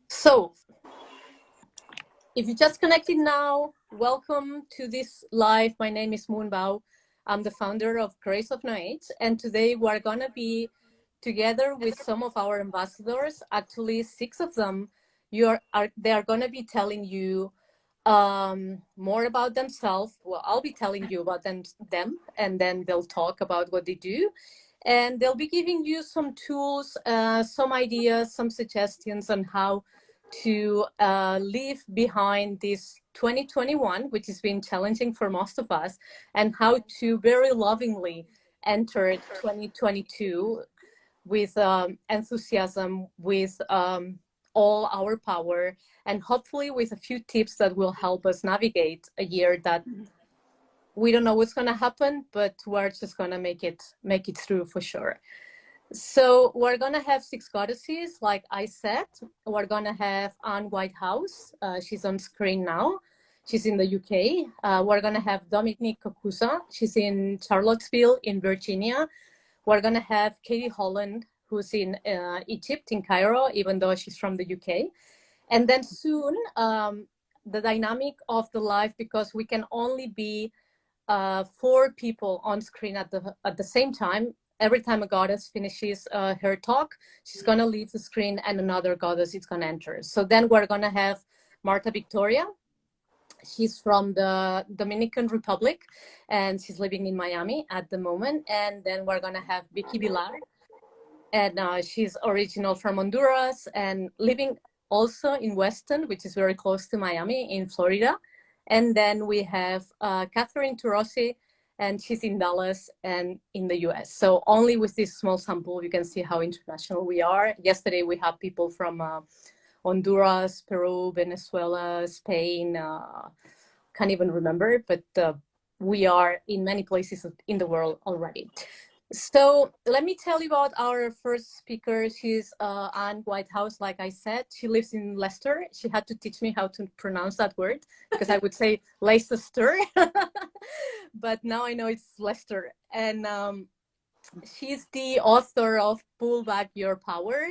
So, if you just connected now, welcome to this live. My name is 𝗵𝗿𝗶𝗀𝗀. I'm the founder of Grace of No Age, and today we're going to be together with some of our ambassadors, actually 6 of them. They are going to be telling you more about themselves. Well, I'll be telling you about them, and then they'll talk about what they do. And they'll be giving you some tools, some ideas, some suggestions on how to leave behind this 2021, which has been challenging for most of us, and how to very lovingly enter 2022 with enthusiasm, with all our power, and hopefully with a few tips that will help us navigate a year that we don't know what's going to happen, but we're just going to make it through for sure. So we're going to have 6 goddesses, like I said. We're going to have Anne Whitehouse. She's on screen now. She's in the UK. We're going to have Dominique Cocuzza. She's in Charlottesville in Virginia. We're going to have Katie Holland, who's in Egypt, in Cairo, even though she's from the UK. And then soon, the dynamic of the live, because we can only be 4 people on screen at the same time. Every time a goddess finishes her talk, she's going to leave the screen and another goddess is going to enter. So then we're going to have Marta Victoria. She's from the Dominican Republic and she's living in Miami at the moment. And then we're going to have Vicki Villard. And she's original from Honduras and living also in Weston, which is very close to Miami in Florida. And then we have Catherine Turocy, and she's in Dallas and in the US. So only with this small sample, you can see how international we are. Yesterday, we had people from Honduras, Peru, Venezuela, Spain, can't even remember, but we are in many places in the world already. So let me tell you about our first speaker. She's Anne Whitehouse, like I said. She lives in Leicester. She had to teach me how to pronounce that word because I would say Leicester, but now I know it's Leicester. And she's the author of Pull Back Your Power,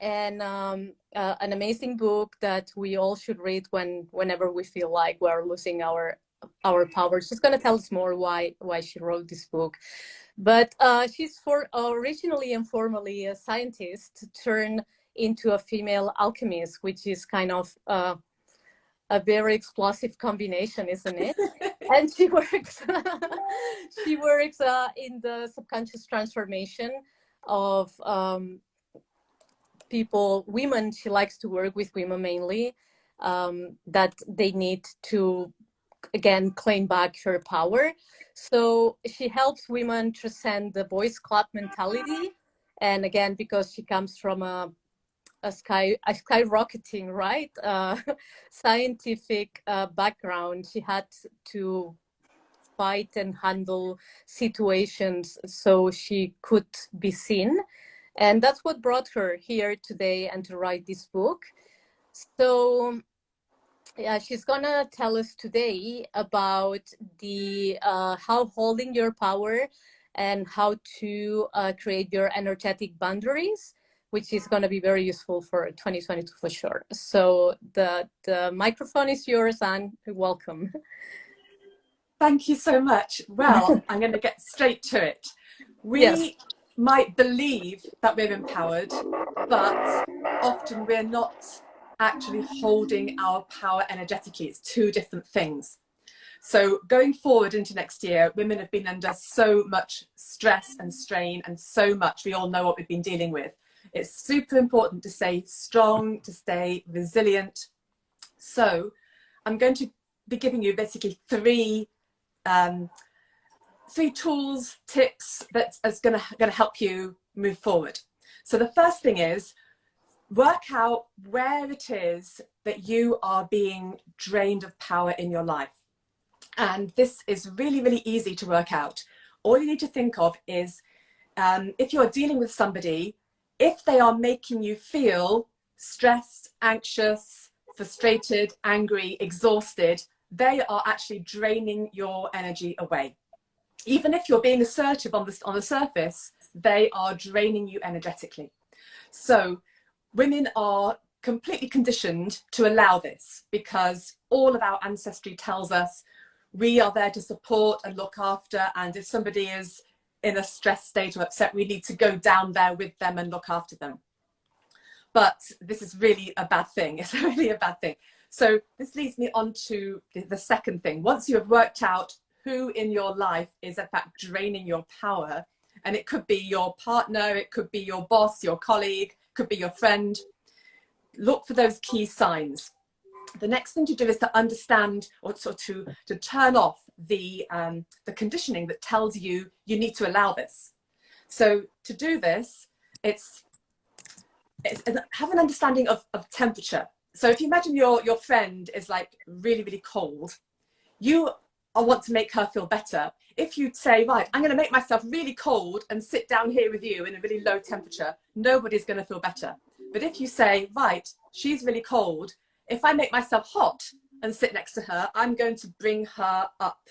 and an amazing book that we all should read whenever we feel like we're losing our power. She's going to tell us more why she wrote this book. But she's originally and formally a scientist turned into a female alchemist, which is kind of a very explosive combination, isn't it? And she works in the subconscious transformation of people, women. She likes to work with women mainly, that they need to, again, claim back her power. So she helps women transcend the boys club mentality. And again, because she comes from a skyrocketing, right, scientific background, she had to fight and handle situations so she could be seen. And that's what brought her here today and to write this book. So yeah, she's gonna tell us today about the how holding your power and how to create your energetic boundaries, which is gonna be very useful for 2022 for sure. So the microphone is yours, and welcome. Thank you so much. Well, I'm going to get straight to it. We might believe that we're empowered, but often we're not actually holding our power energetically. It's 2 different things. So going forward into next year, women have been under so much stress and strain and so much. We all know what we've been dealing with. It's super important to stay strong, to stay resilient. So I'm going to be giving you basically 3 tools, tips that is going to help you move forward. So the first thing is, work out where it is that you are being drained of power in your life. And this is really, really easy to work out. All you need to think of is, if you're dealing with somebody, if they are making you feel stressed, anxious, frustrated, angry, exhausted, they are actually draining your energy away. Even if you're being assertive on the surface, they are draining you energetically. So women are completely conditioned to allow this because all of our ancestry tells us we are there to support and look after, and if somebody is in a stress state or upset, we need to go down there with them and look after them. But this is really a bad thing. It's really a bad thing. So this leads me on to the second thing. Once you have worked out who in your life is in fact draining your power, and it could be your partner, it could be your boss, your colleague, could be your friend, look for those key signs. The next thing to do is to understand, or to turn off the conditioning that tells you you need to allow this. So to do this, it's have an understanding of temperature. So if you imagine your friend is like really, really cold, you want to make her feel better. If you say, right, I'm going to make myself really cold and sit down here with you in a really low temperature, nobody's going to feel better. But if you say, right, she's really cold, if I make myself hot and sit next to her, I'm going to bring her up.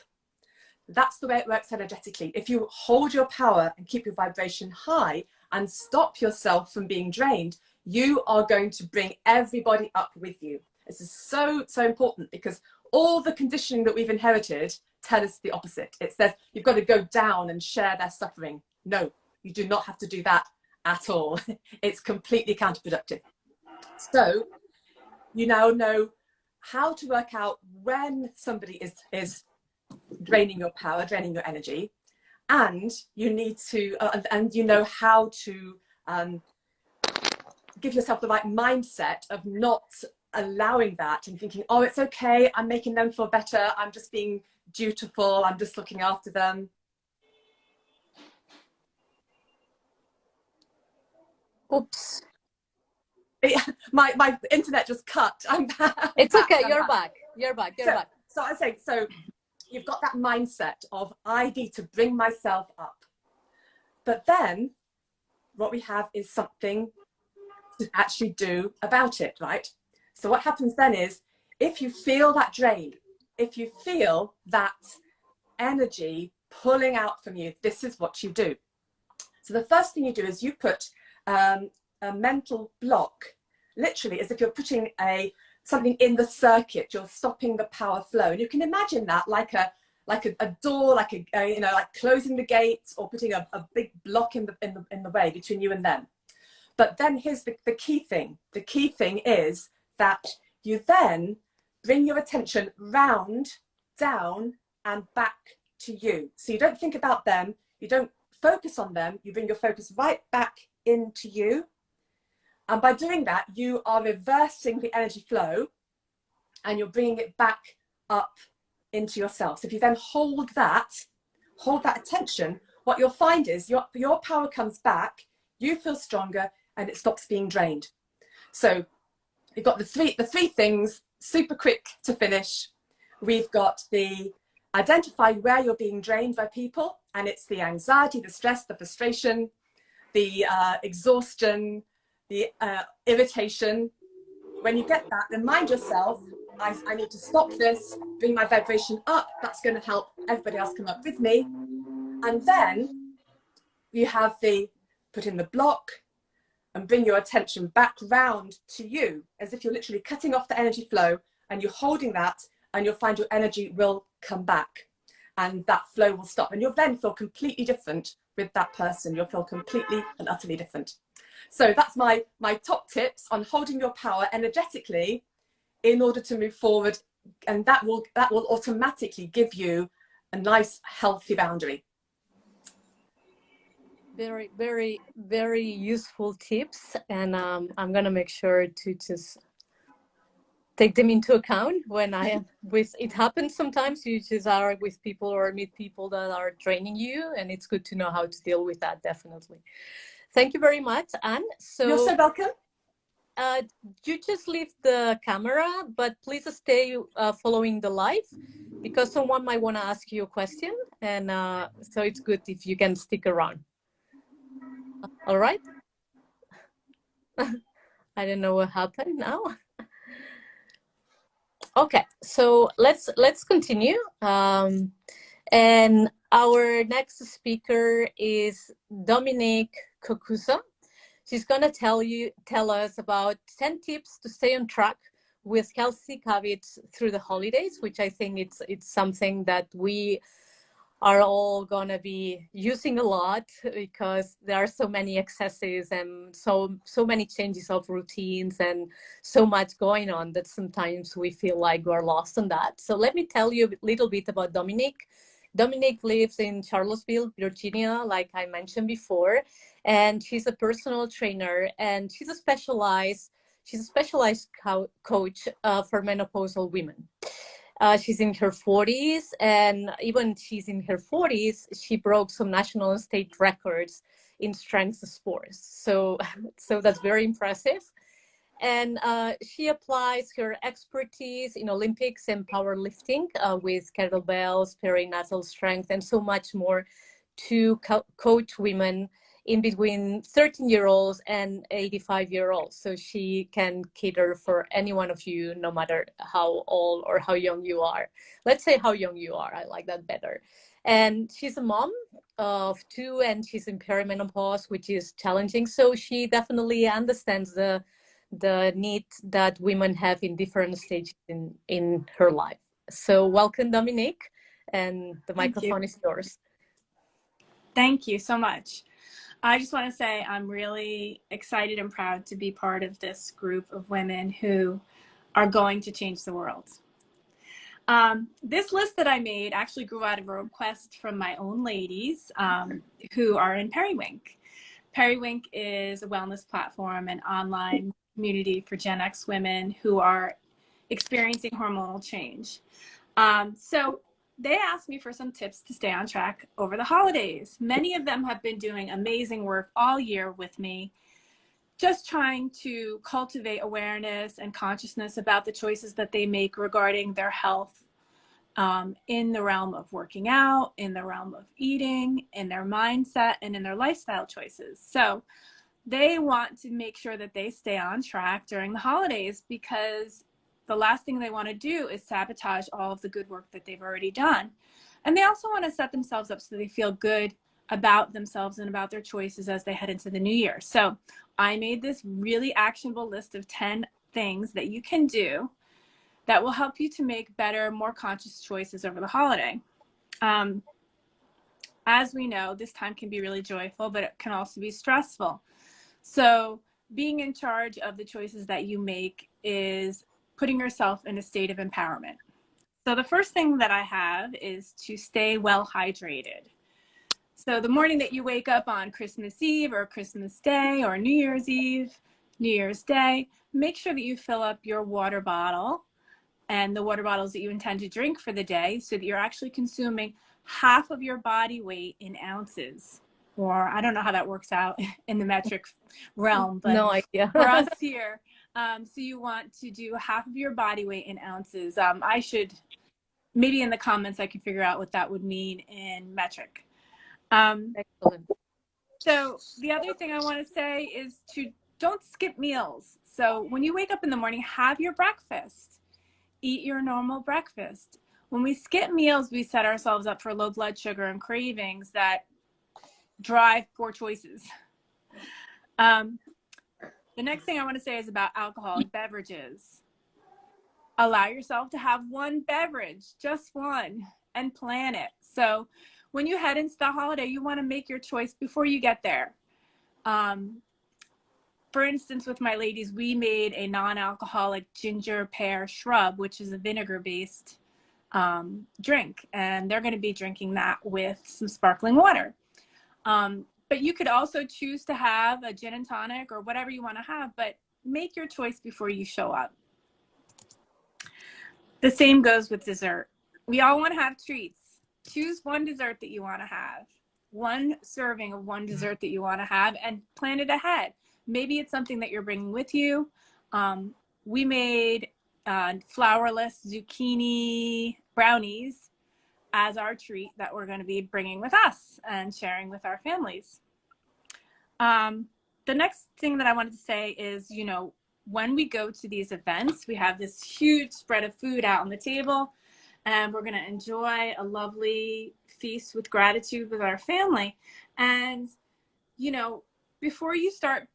That's the way it works energetically. If you hold your power and keep your vibration high and stop yourself from being drained, you are going to bring everybody up with you. This is so, so important, because all the conditioning that we've inherited tell us the opposite. It says you've got to go down and share their suffering. No, you do not have to do that at all. It's completely counterproductive. So you now know how to work out when somebody is draining your power, draining your energy, and you need to, and you know how to give yourself the right mindset of not allowing that and thinking, oh, it's okay, I'm making them feel better, I'm just being dutiful, I'm just looking after them. Oops. My internet just cut. I'm back. It's okay, you're back. You're back. So I say, so you've got that mindset of, I need to bring myself up. But then what we have is something to actually do about it, right? So what happens then is, if you feel that drain, if you feel that energy pulling out from you, this is what you do. So the first thing you do is you put a mental block, literally as if you're putting something in the circuit, you're stopping the power flow. And you can imagine that like a door, like like closing the gates, or putting a big block in the way between you and them. But then here's the key thing. The key thing is that you then bring your attention round, down, and back to you. So you don't think about them, you don't focus on them, you bring your focus right back into you. And by doing that, you are reversing the energy flow and you're bringing it back up into yourself. So if you then hold that attention, what you'll find is your power comes back, you feel stronger, and it stops being drained. So we've got the three things, super quick to finish. We've got the identify where you're being drained by people, and it's the anxiety, the stress, the frustration, the exhaustion, the irritation. When you get that, remind yourself, I need to stop this, bring my vibration up. That's going to help everybody else come up with me. And then you have the put in the block and bring your attention back round to you, as if you're literally cutting off the energy flow, and you're holding that, and you'll find your energy will come back and that flow will stop. And you'll then feel completely different with that person. You'll feel completely and utterly different. So that's my top tips on holding your power energetically in order to move forward. And that will automatically give you a nice, healthy boundary. Very, very, very useful tips. And I'm going to make sure to just take them into account when I am with, it happens sometimes you just are with people or meet people that are draining you, and it's good to know how to deal with that, definitely. Thank you very much, Anne. So you're so welcome. You just leave the camera, but please stay following the live, because someone might want to ask you a question, and so it's good if you can stick around. All right. I don't know what happened now. Okay, so let's continue. And our next speaker is Dominique Cocuzza. She's going to tell us about 10 tips to stay on track with healthy habits through the holidays, which I think it's something that we are all going to be using a lot, because there are so many excesses and so many changes of routines and so much going on that sometimes we feel like we're lost in that. So let me tell you a little bit about Dominique. Dominique lives in Charlottesville, Virginia, like I mentioned before, and she's a personal trainer, and she's a specialized coach for menopausal women. She's in her 40s, and even she's in her 40s, she broke some national and state records in strength sports. So that's very impressive. And she applies her expertise in Olympics and powerlifting with kettlebells, perinatal strength, and so much more to coach women in between 13-year-olds and 85-year-olds. So she can cater for any one of you, no matter how old or how young you are. Let's say how young you are. I like that better. And she's a mom of 2, and she's in perimenopause, which is challenging. So she definitely understands the need that women have in different stages in her life. So welcome, Dominique, and the microphone is yours. Thank you so much. I just want to say I'm really excited and proud to be part of this group of women who are going to change the world. This list that I made actually grew out of a request from my own ladies who are in 𝗵𝗿𝗃. 𝗵𝗿𝗃 is a wellness platform and online community for Gen X women who are experiencing hormonal change. So they asked me for some tips to stay on track over the holidays. Many of them have been doing amazing work all year with me, just trying to cultivate awareness and consciousness about the choices that they make regarding their health in the realm of working out, in the realm of eating, in their mindset, and in their lifestyle choices. So they want to make sure that they stay on track during the holidays, because the last thing they want to do is sabotage all of the good work that they've already done. And they also want to set themselves up so they feel good about themselves and about their choices as they head into the new year. So I made this really actionable list of 10 things that you can do that will help you to make better, more conscious choices over the holiday. As we know, this time can be really joyful, but it can also be stressful. So being in charge of the choices that you make is putting yourself in a state of empowerment. So the first thing that I have is to stay well hydrated. So the morning that you wake up on Christmas Eve or Christmas Day or New Year's Eve, New Year's Day, make sure that you fill up your water bottle and the water bottles that you intend to drink for the day, so that you're actually consuming half of your body weight in ounces. Or I don't know how that works out in the metric realm, but no idea. For us here, so you want to do half of your body weight in ounces. I should, maybe in the comments, I can figure out what that would mean in metric. Excellent. So the other thing I want to say is to don't skip meals. So when you wake up in the morning, have your breakfast. Eat your normal breakfast. When we skip meals, we set ourselves up for low blood sugar and cravings that drive poor choices. The next thing I want to say is about alcoholic beverages. Allow yourself to have one beverage, just one, and plan it. So when you head into the holiday, you want to make your choice before you get there. For instance, with my ladies, we made a non-alcoholic ginger pear shrub, which is a vinegar-based drink, and they're going to be drinking that with some sparkling water. But you could also choose to have a gin and tonic or whatever you want to have, but make your choice before you show up. The same goes with dessert. We all want to have treats. Choose one dessert that you want to have, one serving of one dessert that you want to have, and plan it ahead. Maybe it's something that you're bringing with you. We made flourless zucchini brownies as our treat that we're going to be bringing with us and sharing with our families. The next thing that I wanted to say is, you know, when we go to these events, we have this huge spread of food out on the table, and we're going to enjoy a lovely feast with gratitude with our family. And, you know, before you start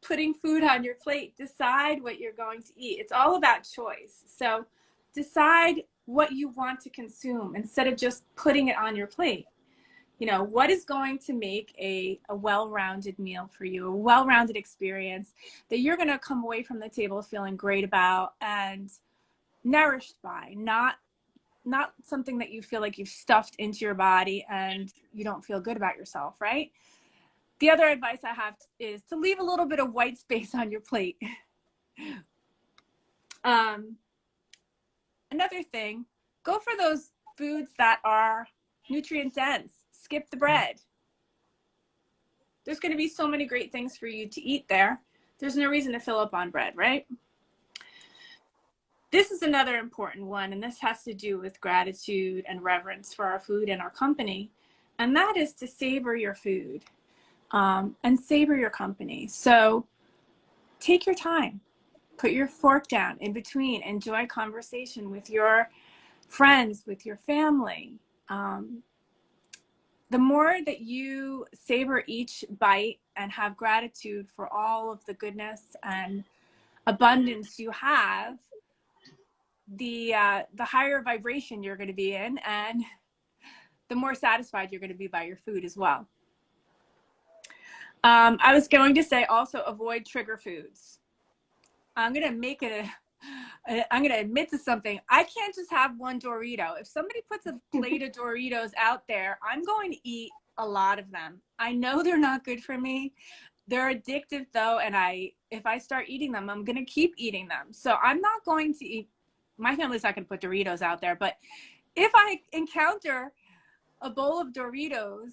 putting food on your plate, decide what you're going to eat. It's all about choice. So decide what you want to consume instead of just putting it on your plate. You know, what is going to make a well-rounded meal for you, a well-rounded experience that you're going to come away from the table feeling great about and nourished by, not something that you feel like you've stuffed into your body and you don't feel good about yourself, right? The other advice I have is to leave a little bit of white space on your plate. Another thing, go for those foods that are nutrient dense. Skip the bread. There's going to be so many great things for you to eat there. There's no reason to fill up on bread, right? This is another important one, and this has to do with gratitude and reverence for our food and our company. And that is to savor your food and savor your company. So take your time, put your fork down in between, enjoy conversation with your friends, with your family. The more that you savor each bite and have gratitude for all of the goodness and abundance you have, the higher vibration you're going to be in, and the more satisfied you're going to be by your food as well. I was going to say also avoid trigger foods. I'm going to admit to something. I can't just have one Dorito. If somebody puts a plate of Doritos out there, I'm going to eat a lot of them. I know they're not good for me. They're addictive though, and if I start eating them, I'm going to keep eating them. So I'm not going to eat, my family's not going to put Doritos out there, but if I encounter a bowl of Doritos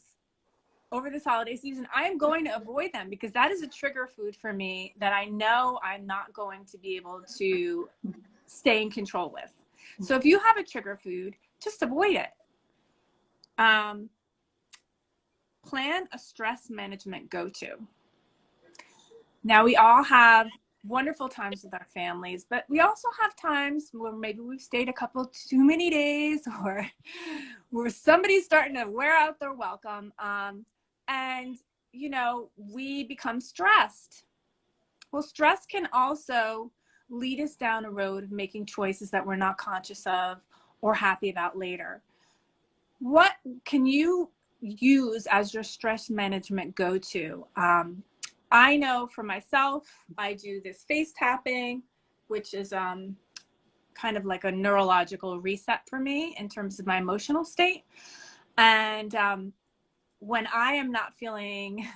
over this holiday season, I am going to avoid them because that is a trigger food for me that I know I'm not going to be able to stay in control with. So if you have a trigger food, just avoid it. Plan a stress management go-to. Now, we all have wonderful times with our families, but we also have times where maybe we've stayed a couple too many days, or where somebody's starting to wear out their welcome. And, you know, we become stressed. Well, stress can also lead us down a road of making choices that we're not conscious of or happy about later. What can you use as your stress management go-to? I know for myself, I do this face tapping, which is kind of like a neurological reset for me in terms of my emotional state. And when I am not feeling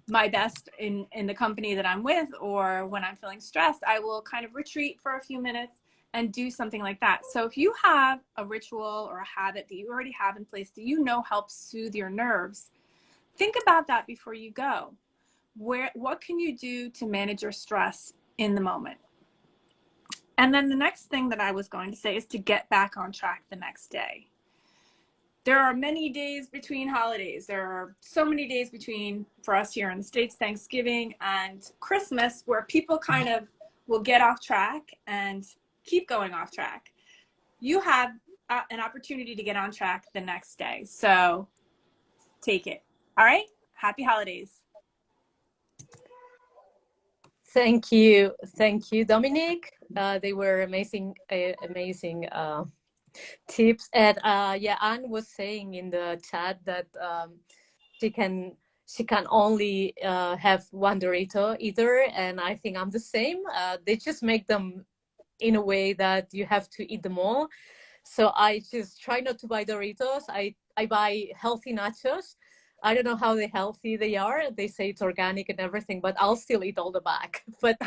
my best in the company that I'm with, or when I'm feeling stressed, I will kind of retreat for a few minutes and do something like that. So if you have a ritual or a habit that you already have in place that you know helps soothe your nerves, think about that before you go. What can you do to manage your stress in the moment? And then the next thing that I was going to say is to get back on track the next day. There are many days between holidays. There are so many days between, for us here in the States, Thanksgiving and Christmas, where people kind of will get off track and keep going off track. You have an opportunity to get on track the next day. So take it. All right? Happy holidays. Thank you, Dominique. They were amazing tips. And yeah, Anne was saying in the chat that she can only have one Dorito either, and I think I'm the same. They just make them in a way that you have to eat them all. So I just try not to buy Doritos. I buy healthy nachos. I don't know how healthy they are. They say it's organic and everything, but I'll still eat all the bag. But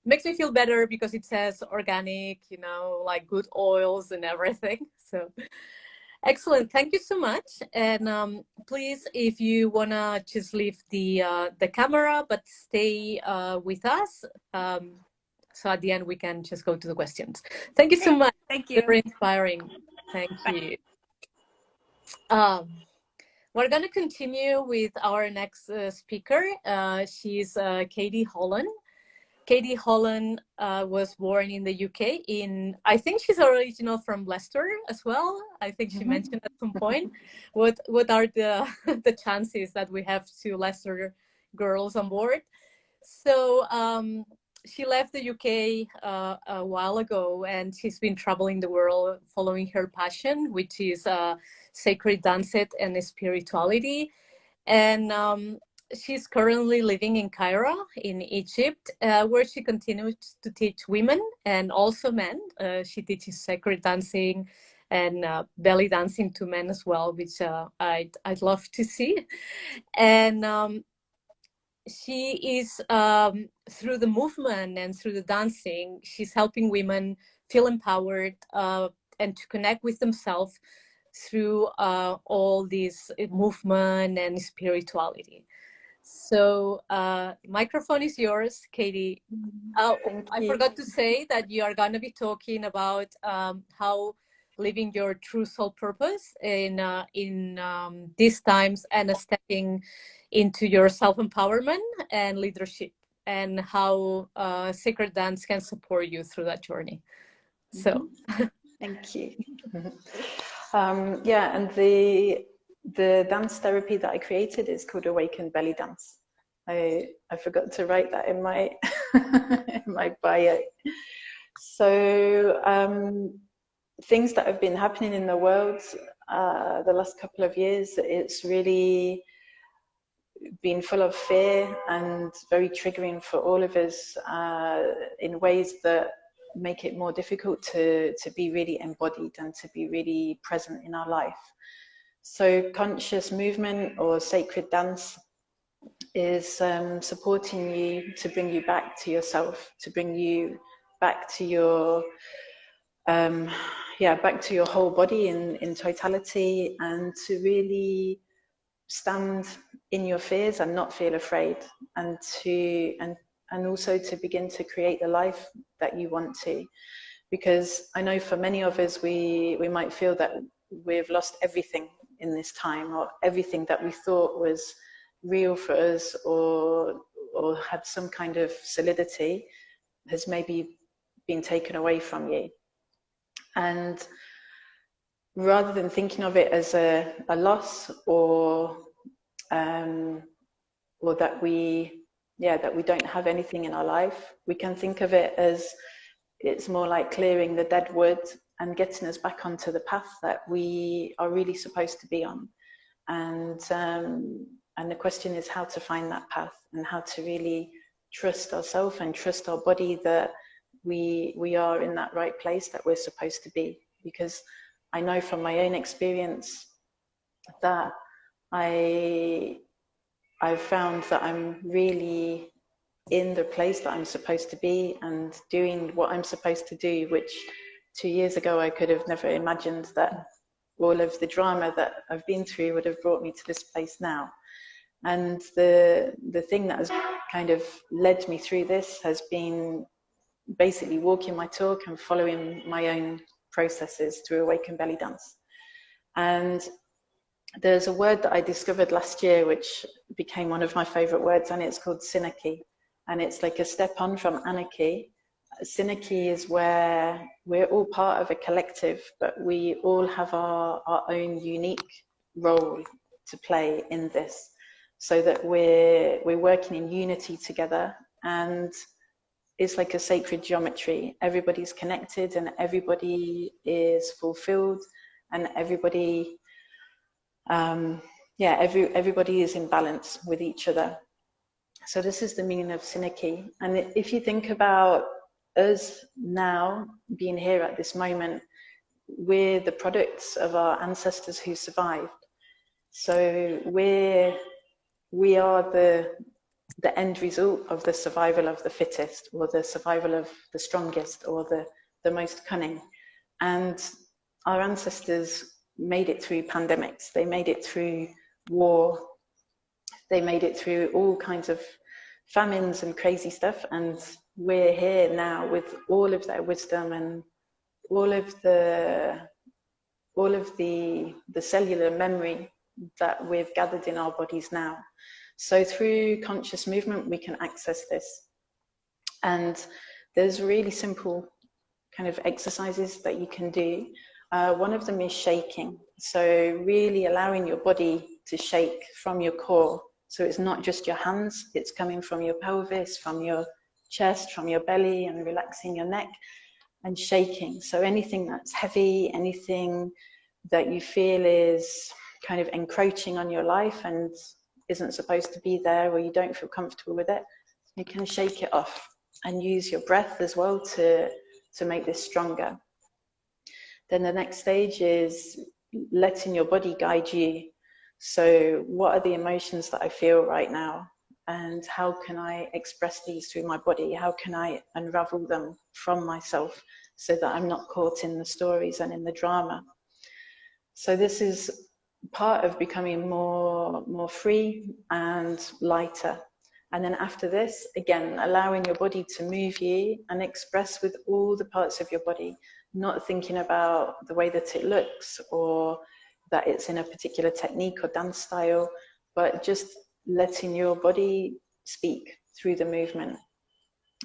makes me feel better because it says organic, you know, like good oils and everything. So excellent. Thank you so much. And please, if you want to just leave the camera, but stay with us. So at the end, we can just go to the questions. Thank you so much. Thank you. Very inspiring. Thank you. We're going to continue with our next speaker. She's Katie Holland. Katie Holland was born in the UK. I think she's original from Leicester as well. I think she mentioned at some point. What are the chances that we have two Leicester girls on board? So she left the UK a while ago, and she's been traveling the world following her passion, which is sacred dance and spirituality. And she's currently living in Cairo in Egypt, where she continues to teach women and also men. She teaches sacred dancing and belly dancing to men as well, which I'd love to see. And she is, through the movement and through the dancing, she's helping women feel empowered and to connect with themselves through all this movement and spirituality. So microphone is yours, Katie. Oh, I forgot to say that you are going to be talking about how living your true soul purpose in these times, and stepping into your self-empowerment and leadership, and how sacred dance can support you through that journey. So thank you. Yeah, and the dance therapy that I created is called Awakened Belly Dance. I forgot to write that in my in my bio. So things that have been happening in the world the last couple of years, it's really been full of fear and very triggering for all of us in ways that make it more difficult to be really embodied and to be really present in our life. So conscious movement or sacred dance is supporting you to bring you back to yourself, to bring you back to your back to your whole body in totality, and to really stand in your fears and not feel afraid, and also to begin to create the life that you want to. Because I know for many of us, we might feel that we've lost everything in this time, or everything that we thought was real for us or had some kind of solidity has maybe been taken away from you. And rather than thinking of it as a loss, or that we don't have anything in our life, we can think of it as it's more like clearing the dead wood and getting us back onto the path that we are really supposed to be on. And the question is how to find that path, and how to really trust ourselves and trust our body that we are in that right place that we're supposed to be. Because I know from my own experience that I've found that I'm really in the place that I'm supposed to be and doing what I'm supposed to do, which 2 years ago I could have never imagined that all of the drama that I've been through would have brought me to this place now. And the thing that has kind of led me through this has been basically walking my talk and following my own processes through Awakened Belly Dance. And there's a word that I discovered last year which became one of my favorite words, and it's called 𝗟𝗍𝗃. And it's like a step on from anarchy. 𝗟𝗍𝗃 is where we're all part of a collective, but we all have our own unique role to play in this, so that we're working in unity together. And it's like a sacred geometry. Everybody's connected and everybody is fulfilled, and everybody everybody is in balance with each other. So this is the meaning of 𝗟𝗍𝗃. And if you think about us now being here at this moment, we're the products of our ancestors who survived. So we are the end result of the survival of the fittest, or the survival of the strongest, or the most cunning. And our ancestors made it through pandemics, they made it through war, they made it through all kinds of famines and crazy stuff, and we're here now with all of their wisdom and all of the cellular memory that we've gathered in our bodies now. So through conscious movement, we can access this. And there's really simple kind of exercises that you can do. One of them is shaking. So really allowing your body to shake from your core So it's not just your hands, it's coming from your pelvis, from your chest, from your belly, and relaxing your neck and shaking. So anything that's heavy, anything that you feel is kind of encroaching on your life and isn't supposed to be there, or you don't feel comfortable with it, you can shake it off and use your breath as well to make this stronger. Then the next stage is letting your body guide you. So what are the emotions that I feel right now? And how can I express these through my body? How can I unravel them from myself so that I'm not caught in the stories and in the drama? So this is part of becoming more free and lighter. And then after this, again, allowing your body to move you and express with all the parts of your body, not thinking about the way that it looks or that it's in a particular technique or dance style, but just letting your body speak through the movement.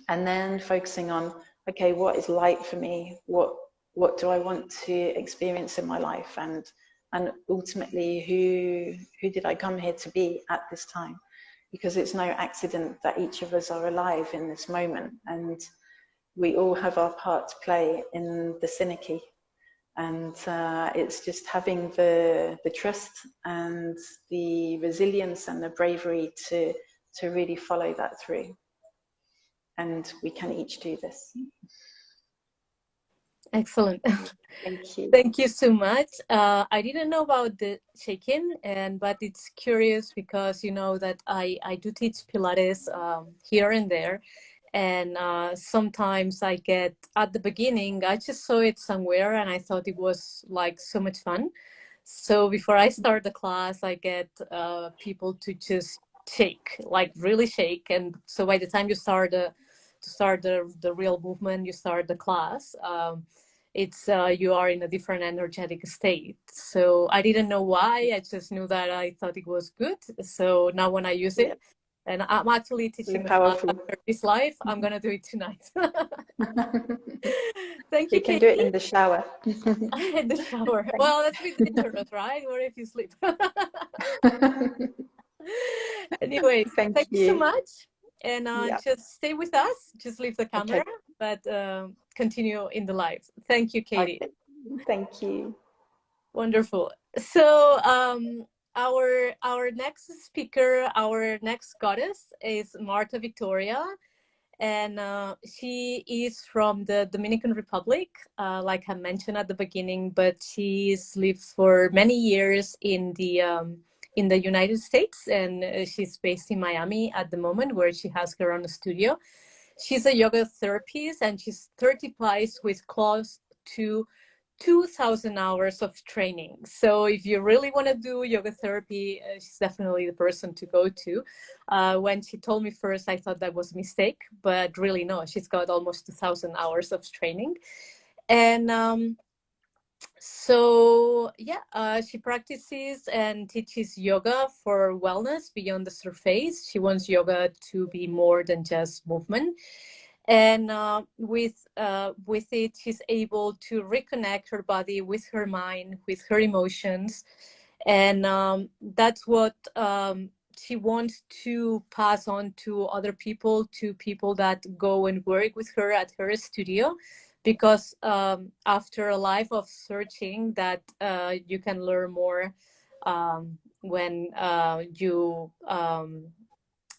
And then focusing on, okay, what is light for me? What do I want to experience in my life? And ultimately, who did I come here to be at this time? Because it's no accident that each of us are alive in this moment, and we all have our part to play in the 𝗟𝗔𝗃. And it's just having the trust and the resilience and the bravery to really follow that through. And we can each do this. Excellent. Thank you. Thank you so much. I didn't know about the shaking, but it's curious because you know that I do teach Pilates here and there. And sometimes I get, at the beginning, I just saw it somewhere and I thought it was like so much fun. So before I start the class, I get people to just shake, like really shake. And so by the time you start the real movement, you start the class, it's you are in a different energetic state. So I didn't know why, I just knew that I thought it was good. So now when I use it, and I'm actually teaching the class after this live. I'm going to do it tonight. Thank you, You can Katie. do it in the shower. In the shower. Well, that's a bit dangerous, right? Or if you sleep. Anyways, thank you so much. And just stay with us. Just leave the camera, but continue in the live. Thank you, Katie. Okay. Thank you. Wonderful. So, our next speaker, our next goddess is Marta Victoria, and she is from the Dominican Republic, like I mentioned at the beginning, but she's lived for many years in the United States, and she's based in Miami at the moment, where she has her own studio. She's a yoga therapist, and she's certified with close to 2,000 hours of training. So if you really want to do yoga therapy, she's definitely the person to go to. When she told me first, I thought that was a mistake, but really no, she's got almost 2,000 hours of training. And so yeah, she practices and teaches yoga for wellness beyond the surface. She wants yoga to be more than just movement. And with it, she's able to reconnect her body with her mind, with her emotions. And that's what she wants to pass on to other people, to people that go and work with her at her studio. Because after a life of searching, that you can learn more when you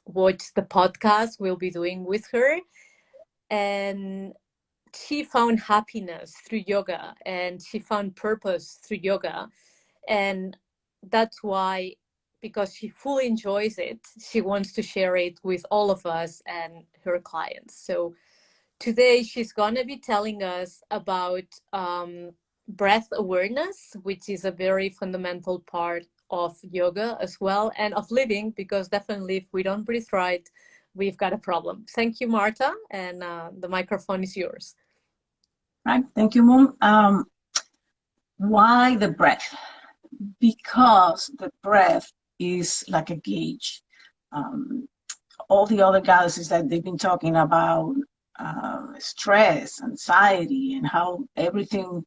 watch the podcast we'll be doing with her. And she found happiness through yoga, and she found purpose through yoga. And that's why, because she fully enjoys it, she wants to share it with all of us and her clients. So today she's going to be telling us about breath awareness, which is a very fundamental part of yoga as well, and of living, because definitely if we don't breathe right, we've got a problem. Thank you, Marta, and the microphone is yours. Right, thank you, Moon. Why the breath? Because the breath is like a gauge. All the other goddesses that they've been talking about stress, anxiety, and how everything,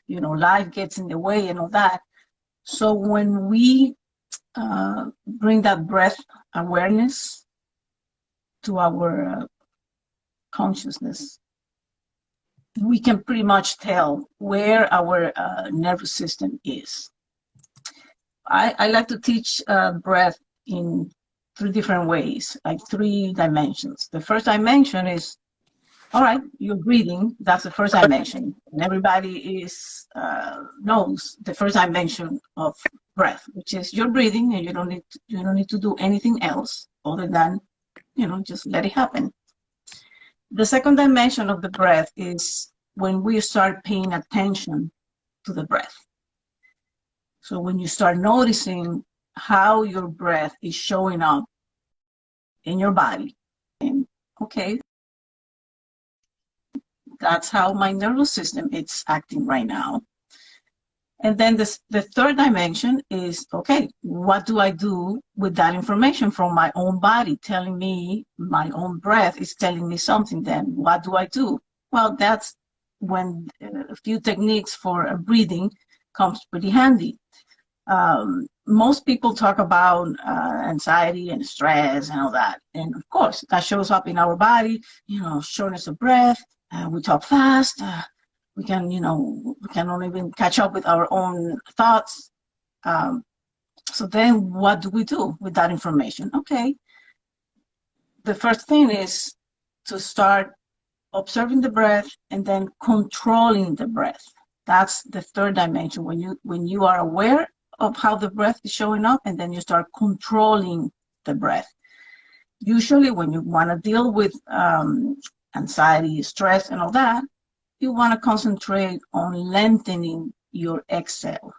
you know, life gets in the way and all that. So when we bring that breath awareness to our consciousness, we can pretty much tell where our nervous system is. I like to teach breath in 3 different ways, like 3 dimensions. The first dimension is, all right, you're breathing. That's the first dimension, and everybody knows the first dimension of breath, which is you're breathing, and you don't need to do anything else other than, just let it happen. The second dimension of the breath is when we start paying attention to the breath. So when you start noticing how your breath is showing up in your body, and okay, that's how my nervous system is acting right now. And then the third dimension is, okay, what do I do with that information from my own body telling me, my own breath is telling me something? Then what do I do? Well, that's when a few techniques for breathing comes pretty handy. Most people talk about anxiety and stress and all that. And of course, that shows up in our body, shortness of breath. We talk fast. We can, we cannot even catch up with our own thoughts. So then what do we do with that information? Okay. The first thing is to start observing the breath and then controlling the breath. That's the third dimension, when you are aware of how the breath is showing up, and then you start controlling the breath. Usually when you want to deal with anxiety, stress, and all that, you want to concentrate on lengthening your exhale.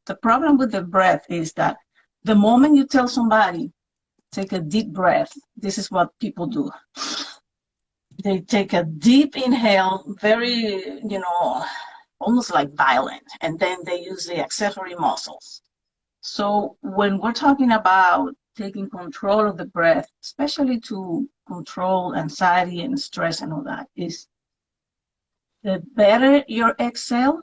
The problem with the breath is that the moment you tell somebody, take a deep breath, this is what people do. They take a deep inhale, very, almost like violent, and then they use the accessory muscles. So when we're talking about taking control of the breath, especially to control anxiety and stress and all that, is the better your exhale,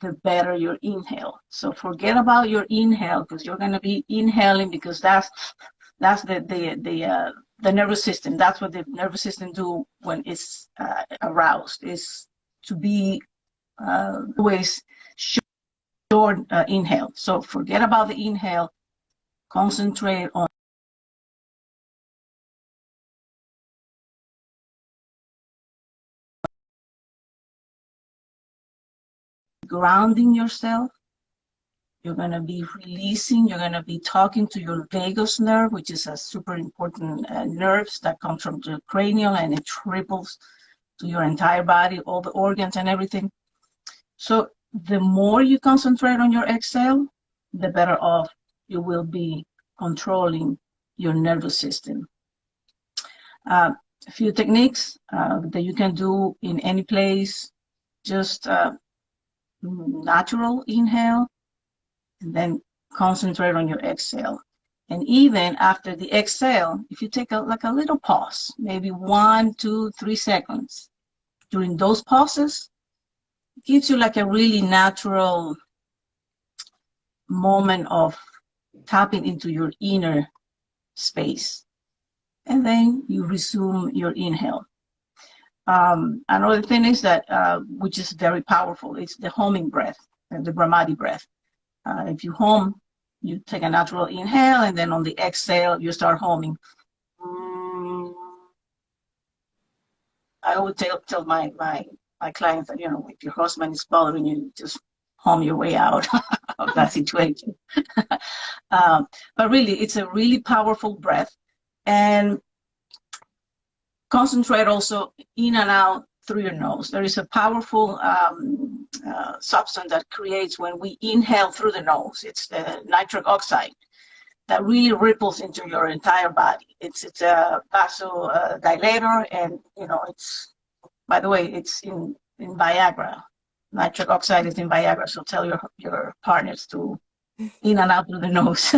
the better your inhale. So forget about your inhale, because you're going to be inhaling, because that's the nervous system. That's what the nervous system do when it's aroused, is to be always short inhale. So forget about the inhale, concentrate on grounding yourself. You're going to be releasing, you're going to be talking to your vagus nerve, which is a super important nerve that comes from the cranial, and it ripples to your entire body, all the organs and everything. So the more you concentrate on your exhale, the better off you will be controlling your nervous system. A few techniques that you can do in any place, just natural inhale, and then concentrate on your exhale. And even after the exhale, if you take a little pause, maybe 1, 2, 3 seconds, during those pauses, it gives you like a really natural moment of tapping into your inner space. And then you resume your inhale. Another thing is that, which is very powerful, it's the humming breath, the Brahmadi breath. If you hum, you take a natural inhale, and then on the exhale, you start humming. I always tell my clients that, if your husband is bothering you, just hum your way out of that situation. But really, it's a really powerful breath. And concentrate also in and out through your nose. There is a powerful substance that creates when we inhale through the nose. It's the nitric oxide that really ripples into your entire body. It's a vasodilator, and it's, by the way, it's in Viagra. Nitric oxide is in Viagra, so tell your partners to in and out through the nose.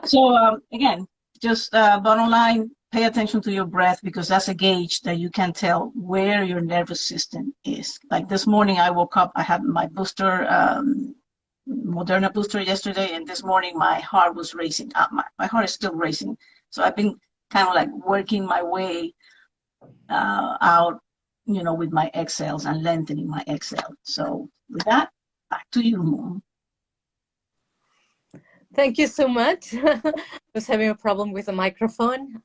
So again, just bottom line, pay attention to your breath, because that's a gauge that you can tell where your nervous system is. Like this morning, I woke up, I had my booster Moderna booster yesterday, and this morning my heart was racing. My heart is still racing. So I've been kind of like working my way out, you know, with my exhales and lengthening my exhale. So with that, back to you, Moon. Thank you so much. I was having a problem with the microphone.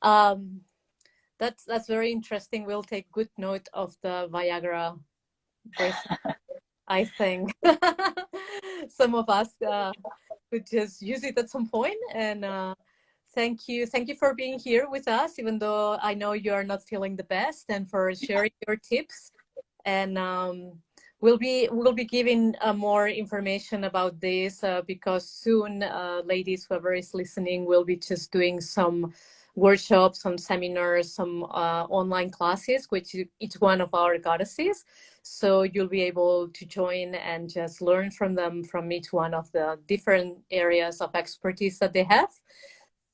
That's very interesting. We'll take good note of the Viagra breath. I think some of us could just use it at some point. And thank you for being here with us, even though I know you are not feeling the best, and for sharing your tips. And we'll be giving more information about this because soon, ladies, whoever is listening, will be just doing some workshops, some seminars, some online classes, which each one of our goddesses. So you'll be able to join and just learn from them, from each one of the different areas of expertise that they have.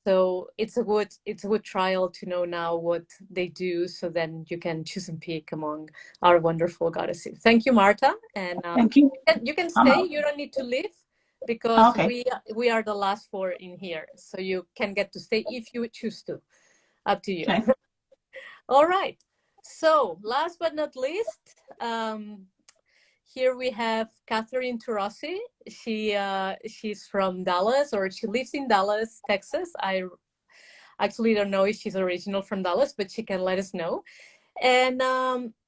So it's a good trial to know now what they do, so then you can choose and pick among our wonderful goddesses. Thank you, Marta. And thank you. You can stay. You don't need to leave, because we are the last 4 in here. So you can get to stay if you choose to. Up to you. Okay. All right. So last but not least, here we have Catherine Turocy. She's from Dallas, or she lives in Dallas, Texas. I actually don't know if she's original from Dallas, but she can let us know. And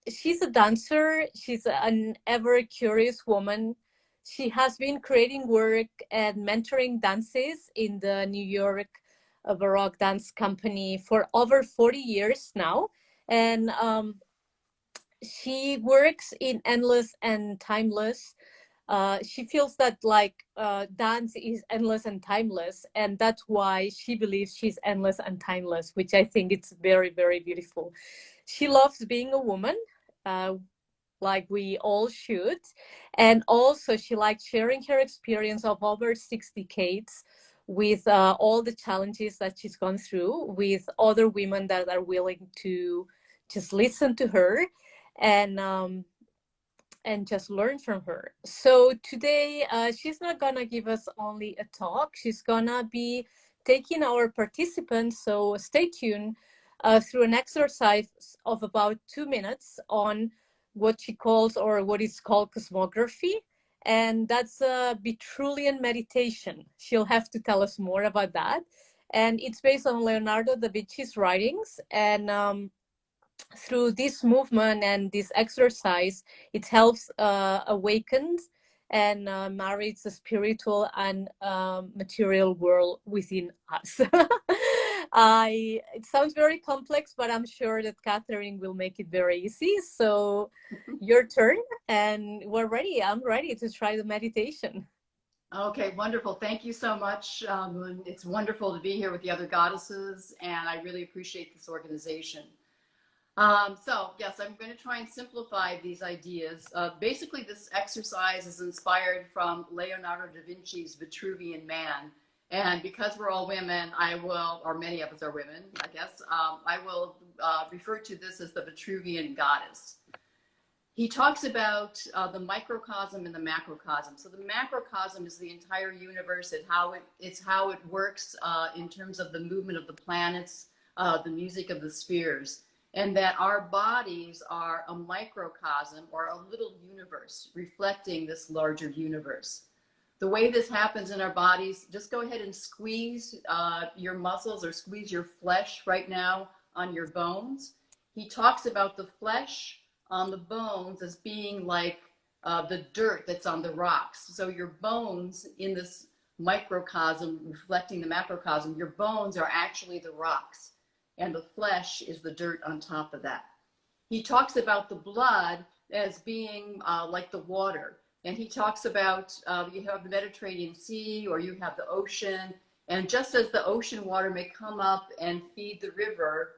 she's a dancer. She's an ever curious woman. She has been creating work and mentoring dances in the New York Baroque Dance Company for over 40 years now. And she works in endless and timeless. She feels that like dance is endless and timeless, and that's why she believes she's endless and timeless, which I think it's very, very beautiful. She loves being a woman, like we all should. And also she likes sharing her experience of over 6 decades with all the challenges that she's gone through with other women that are willing to just listen to her and just learn from her. So today she's not gonna give us only a talk. She's gonna be taking our participants, so stay tuned, through an exercise of about 2 minutes on what she calls, or what is called, cosmography. And that's a Vitruvian meditation. She'll have to tell us more about that. And it's based on Leonardo Da Vinci's writings. And through this movement and this exercise, it helps awaken and marries the spiritual and material world within us. It sounds very complex, but I'm sure that Catherine will make it very easy. So your turn, and we're ready. I'm ready to try the meditation. Okay, wonderful. Thank you so much. It's wonderful to be here with the other goddesses, and I really appreciate this organization. So yes, I'm going to try and simplify these ideas. Basically, this exercise is inspired from Leonardo Da Vinci's Vitruvian Man. And because we're all women, I will, or many of us are women, I guess, I will refer to this as the Vitruvian goddess. He talks about the microcosm and the macrocosm. So the macrocosm is the entire universe and how it works in terms of the movement of the planets, the music of the spheres. And that our bodies are a microcosm, or a little universe reflecting this larger universe. The way this happens in our bodies, just go ahead and squeeze your muscles, or squeeze your flesh right now on your bones. He talks about the flesh on the bones as being like the dirt that's on the rocks. So your bones in this microcosm reflecting the macrocosm, your bones are actually the rocks, and the flesh is the dirt on top of that. He talks about the blood as being like the water. And he talks about you have the Mediterranean Sea, or you have the ocean. And just as the ocean water may come up and feed the river,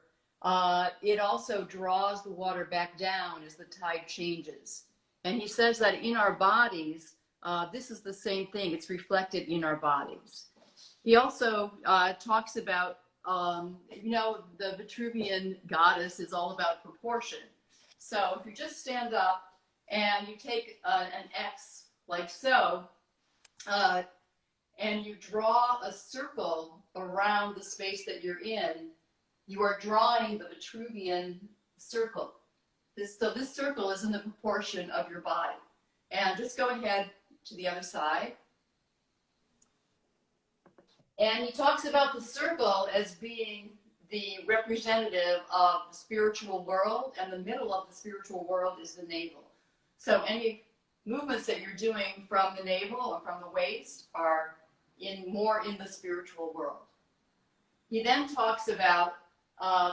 it also draws the water back down as the tide changes. And he says that in our bodies, this is the same thing. It's reflected in our bodies. He also talks about you know, the Vitruvian goddess is all about proportion. So if you just stand up and you take an X like so, and you draw a circle around the space that you're in, you are drawing the Vitruvian circle. So this circle is in the proportion of your body. And just go ahead to the other side. And he talks about the circle as being the representative of the spiritual world, and the middle of the spiritual world is the navel. So any movements that you're doing from the navel or from the waist are more in the spiritual world. He then talks about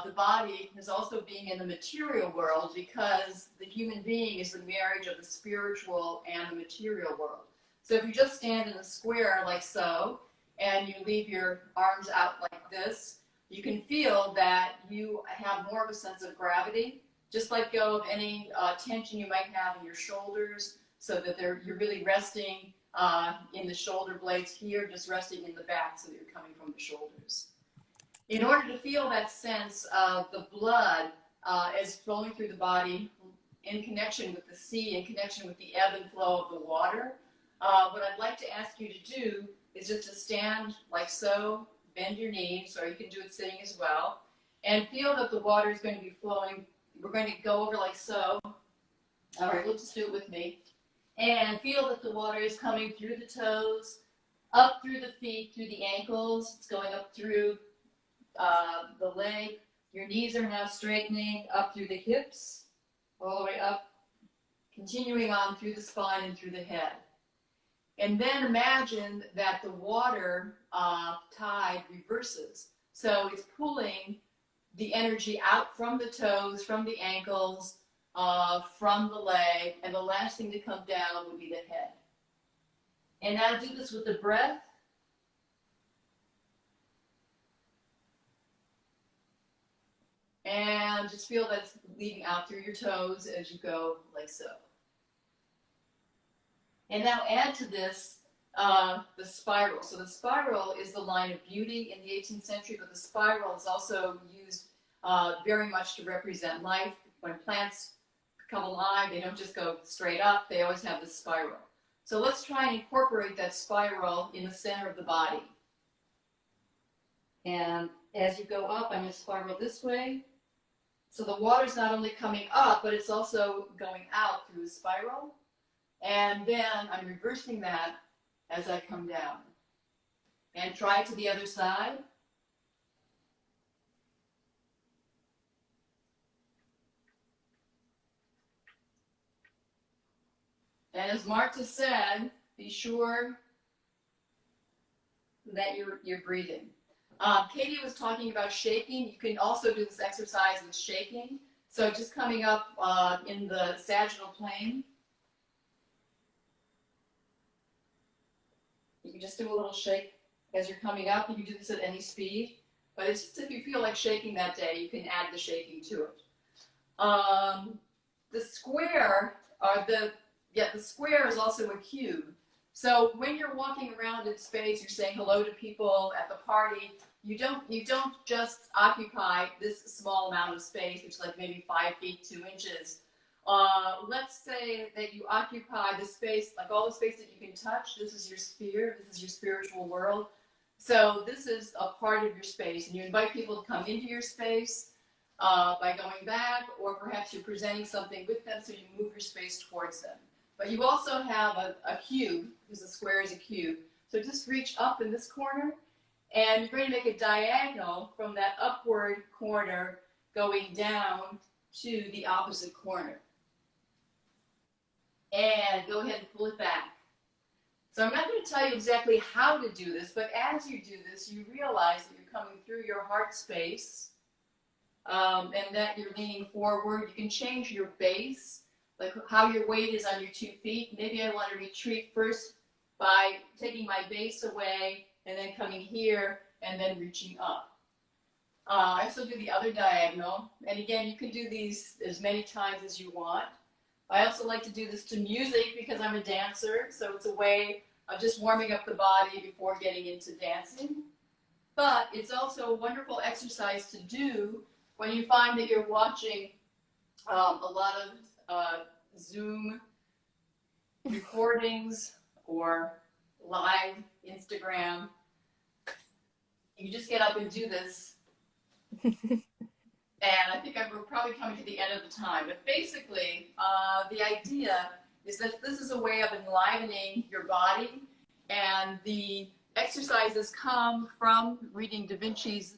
the body as also being in the material world, because the human being is the marriage of the spiritual and the material world. So if you just stand in a square like so, and you leave your arms out like this, you can feel that you have more of a sense of gravity. Just let go of any tension you might have in your shoulders, so that you're really resting in the shoulder blades here, just resting in the back so that you're coming from the shoulders. In order to feel that sense of the blood as flowing through the body in connection with the sea, in connection with the ebb and flow of the water, what I'd like to ask you to do is just to stand like so, bend your knees, or you can do it sitting as well, and feel that the water is going to be flowing. We're going to go over like so. All right, we'll just do it with me. And feel that the water is coming through the toes, up through the feet, through the ankles. It's going up through the leg. Your knees are now straightening up through the hips, all the way up, continuing on through the spine and through the head. And then imagine that the water tide reverses. So it's pulling the energy out from the toes, from the ankles, from the leg, and the last thing to come down would be the head. And now do this with the breath. And just feel that it's leading out through your toes as you go like so. And now add to this the spiral. So the spiral is the line of beauty in the 18th century, but the spiral is also used very much to represent life. When plants come alive, they don't just go straight up, they always have this spiral. So let's try and incorporate that spiral in the center of the body. And as you go up, I'm going to spiral this way. So the water's not only coming up, but it's also going out through the spiral. And then I'm reversing that as I come down. And try to the other side. And as Marta said, be sure that you're breathing. Katie was talking about shaking. You can also do this exercise with shaking. So just coming up in the sagittal plane. You can just do a little shake as you're coming up. You can do this at any speed. But it's just if you feel like shaking that day, you can add the shaking to it. The square, the square is also a cube. So when you're walking around in space, you're saying hello to people at the party, you don't just occupy this small amount of space, which is like maybe 5 feet, 2 inches. Let's say that you occupy the space, like all the space that you can touch. This is your sphere, this is your spiritual world. So this is a part of your space, and you invite people to come into your space by going back, or perhaps you're presenting something with them, so you move your space towards them. But you also have a cube, because a square is a cube. So just reach up in this corner, and you're going to make a diagonal from that upward corner going down to the opposite corner. And go ahead and pull it back. So I'm not going to tell you exactly how to do this, but as you do this, you realize that you're coming through your heart space, and that you're leaning forward. You can change your base, like how your weight is on your 2 feet. Maybe I want to retreat first by taking my base away and then coming here and then reaching up. I also do the other diagonal. And again, you can do these as many times as you want. I also like to do this to music because I'm a dancer. So it's a way of just warming up the body before getting into dancing. But it's also a wonderful exercise to do when you find that you're watching a lot of Zoom recordings or live Instagram. You just get up and do this. And I think we're probably coming to the end of the time. But basically, the idea is that this is a way of enlivening your body. And the exercises come from reading Da Vinci's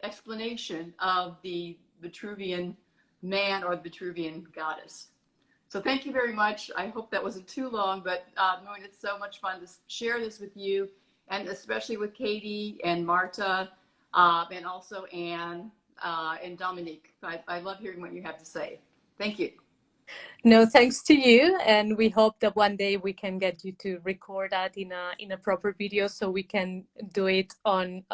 explanation of the Vitruvian Man or the Vitruvian goddess. So thank you very much. I hope that wasn't too long, but Moon, it's so much fun to share this with you, and especially with Katie and Marta, and also Anne and Dominique. I love hearing what you have to say. Thank you. No, thanks to you, and we hope that one day we can get you to record that in a proper video, so we can do it on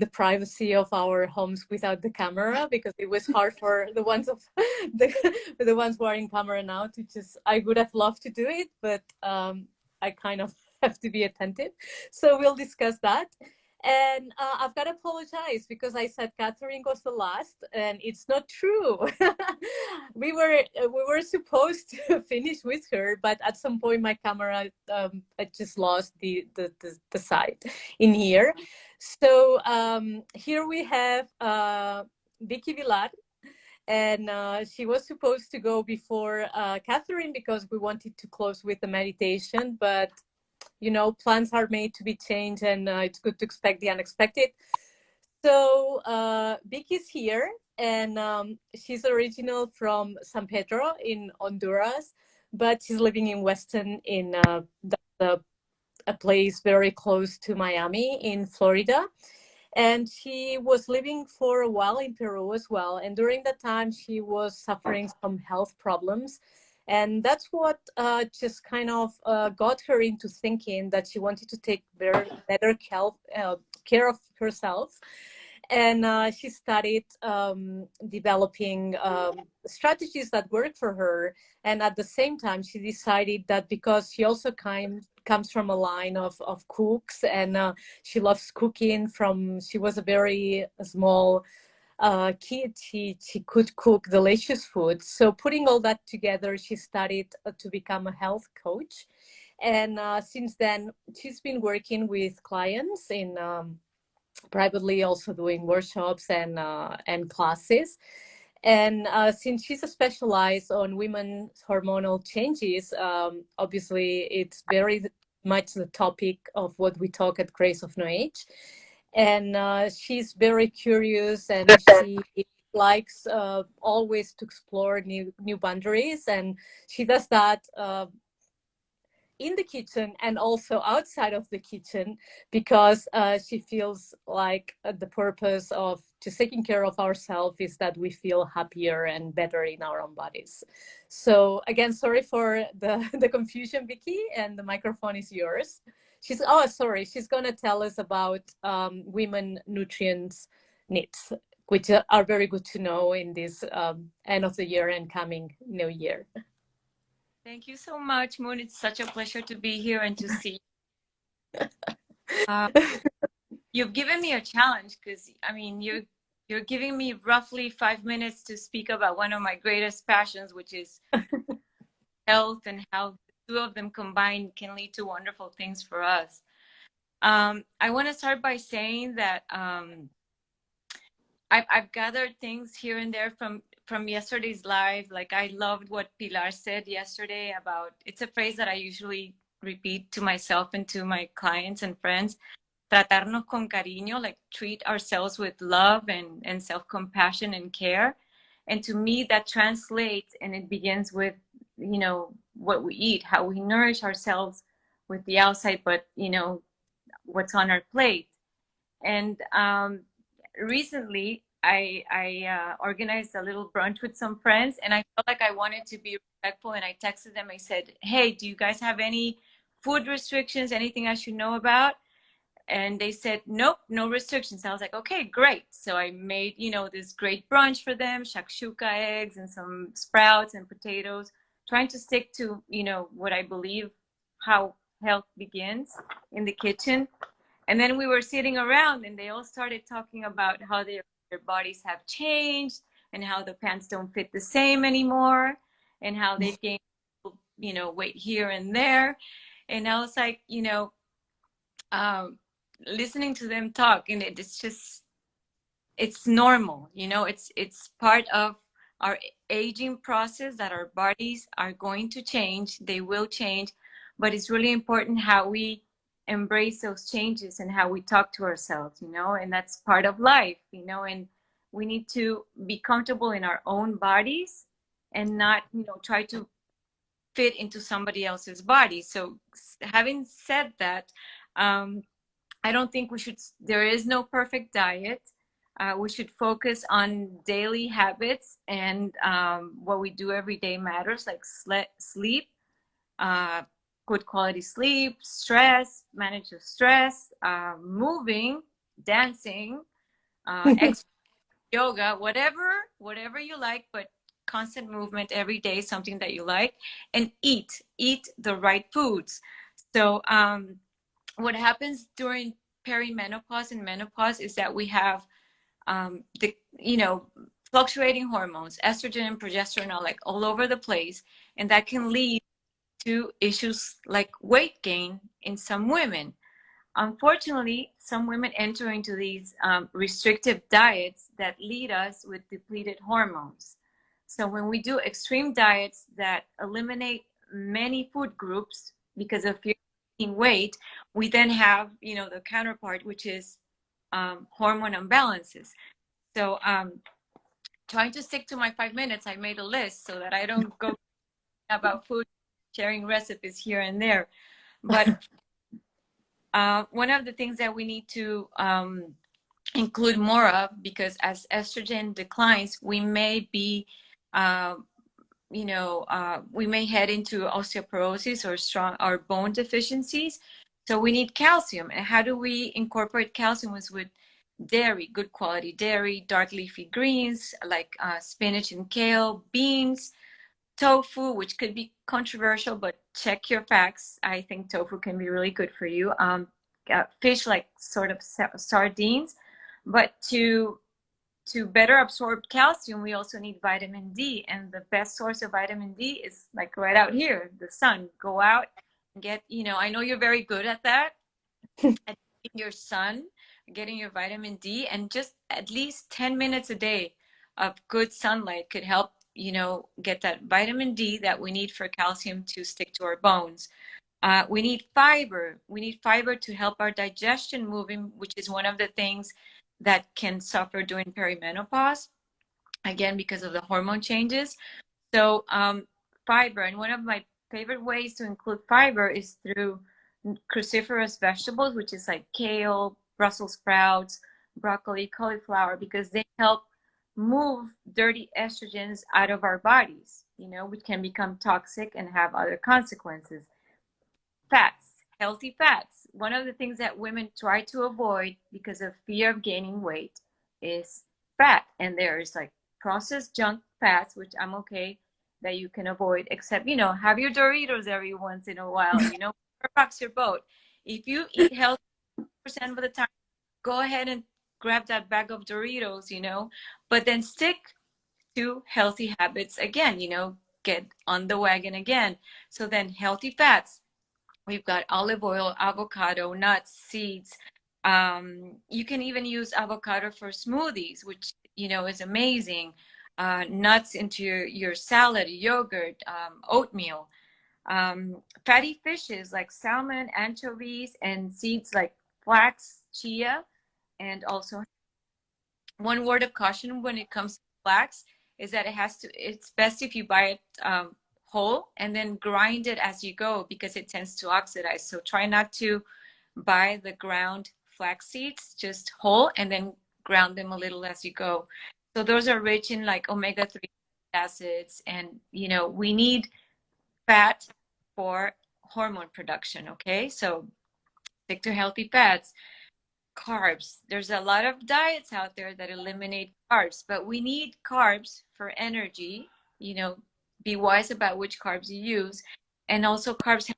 the privacy of our homes without the camera, because it was hard for the ones of the ones who are in camera now to just. I would have loved to do it, but I kind of have to be attentive. So we'll discuss that. And I've got to apologize because I said Catherine was the last, and it's not true. we were supposed to finish with her, but at some point my camera I just lost the site in here. So here we have Vicki Villard, and she was supposed to go before Catherine because we wanted to close with the meditation, but you know, plans are made to be changed, and it's good to expect the unexpected. So Vicky's here, and she's original from San Pedro in Honduras, but she's living in Weston, in a place very close to Miami in Florida. And she was living for a while in Peru as well. And during that time, she was suffering some health problems. And that's what just kind of got her into thinking that she wanted to take better care of herself. And she started developing strategies that work for her. And at the same time, she decided that because she also comes from a line of cooks, and she loves cooking she was a very small kid, she could cook delicious food. So putting all that together, she started to become a health coach. And since then, she's been working with clients in privately, also doing workshops and classes. And since she's specialized on women's hormonal changes, obviously it's very much the topic of what we talk at Grace of No Age. And she's very curious, and she likes always to explore new boundaries, and she does that in the kitchen and also outside of the kitchen, because she feels like the purpose of just taking care of ourselves is that we feel happier and better in our own bodies. So again, sorry for the confusion, Vicki, and the microphone is yours. She's gonna tell us about women nutrients needs, which are very good to know in this end of the year and coming new year. Thank you so much, Moon. It's such a pleasure to be here and to see you. You've given me a challenge, because I mean, you're giving me roughly 5 minutes to speak about one of my greatest passions, which is health, and how the two of them combined can lead to wonderful things for us. I want to start by saying that I've gathered things here and there from yesterday's live. Like, I loved what Pilar said yesterday about, it's a phrase that I usually repeat to myself and to my clients and friends, tratarnos con cariño, like treat ourselves with love and self-compassion and care. And to me, that translates, and it begins with, you know, what we eat, how we nourish ourselves with the outside, but, you know, what's on our plate. And recently, I organized a little brunch with some friends, and I felt like I wanted to be respectful, and I texted them. I said, hey, do you guys have any food restrictions, anything I should know about? And they said, nope, no restrictions. I was like, okay, great. So I made, you know, this great brunch for them, shakshuka eggs and some sprouts and potatoes, trying to stick to, you know, what I believe, how health begins in the kitchen. And then we were sitting around, and they all started talking about how their bodies have changed, and how the pants don't fit the same anymore, and how they've gained you know, weight here and there. And I was like, you know, listening to them talk, and it's just, it's normal, you know, it's part of our aging process, that our bodies are going to change, they will change, but it's really important how we embrace those changes and how we talk to ourselves, you know, and that's part of life, you know, and we need to be comfortable in our own bodies and not, you know, try to fit into somebody else's body. So having said that, I don't think we should, there is no perfect diet. We should focus on daily habits, and what we do every day matters, like sleep, good quality sleep, stress, manage your stress, moving, dancing, exercise, yoga, whatever you like, but constant movement every day, something that you like, and eat the right foods. So what happens during perimenopause and menopause is that we have the, you know, fluctuating hormones, estrogen and progesterone are like all over the place, and that can lead to issues like weight gain in some women. Unfortunately, some women enter into these restrictive diets that lead us with depleted hormones. So when we do extreme diets that eliminate many food groups because of fear of gaining weight, we then have, you know, the counterpart, which is hormone imbalances. So trying to stick to my 5 minutes, I made a list so that I don't go about food, sharing recipes here and there. But one of the things that we need to include more of, because as estrogen declines, we may be, you know, we may head into osteoporosis or bone deficiencies. So we need calcium. And how do we incorporate calcium? Is with dairy, good quality dairy, dark leafy greens like spinach and kale, beans, tofu, which could be controversial, but check your facts. I think tofu can be really good for you. Fish like sort of sardines, but to better absorb calcium, we also need vitamin D, and the best source of vitamin D is like right out here, the sun. Go out and get, you know, I know you're very good at that, at your sun, getting your vitamin D, and just at least 10 minutes a day of good sunlight could help, you know, get that vitamin D that we need for calcium to stick to our bones. We need fiber. We need fiber to help our digestion moving, which is one of the things that can suffer during perimenopause, again, because of the hormone changes. So fiber, and one of my favorite ways to include fiber is through cruciferous vegetables, which is like kale, Brussels sprouts, broccoli, cauliflower, because they help move dirty estrogens out of our bodies, you know, which can become toxic and have other consequences. Fats, healthy fats. One of the things that women try to avoid because of fear of gaining weight is fat. And there's like processed junk fats, which I'm okay that you can avoid, except, you know, have your Doritos every once in a while, you know, rocks your boat. If you eat healthy % of the time, go ahead and grab that bag of Doritos, you know, but then stick to healthy habits again, you know, get on the wagon again. So then healthy fats. We've got olive oil, avocado, nuts, seeds. You can even use avocado for smoothies, which, you know, is amazing. Nuts into your salad, yogurt, oatmeal. Fatty fishes like salmon, anchovies, and seeds like flax, chia, and also one word of caution when it comes to flax is that it's best if you buy it whole and then grind it as you go, because it tends to oxidize. So try not to buy the ground flax seeds, just whole, and then ground them a little as you go. So those are rich in like omega-3 acids, and, you know, we need fat for hormone production. Okay, so stick to healthy fats. Carbs. There's a lot of diets out there that eliminate carbs, but we need carbs for energy. You know, be wise about which carbs you use, and also carbs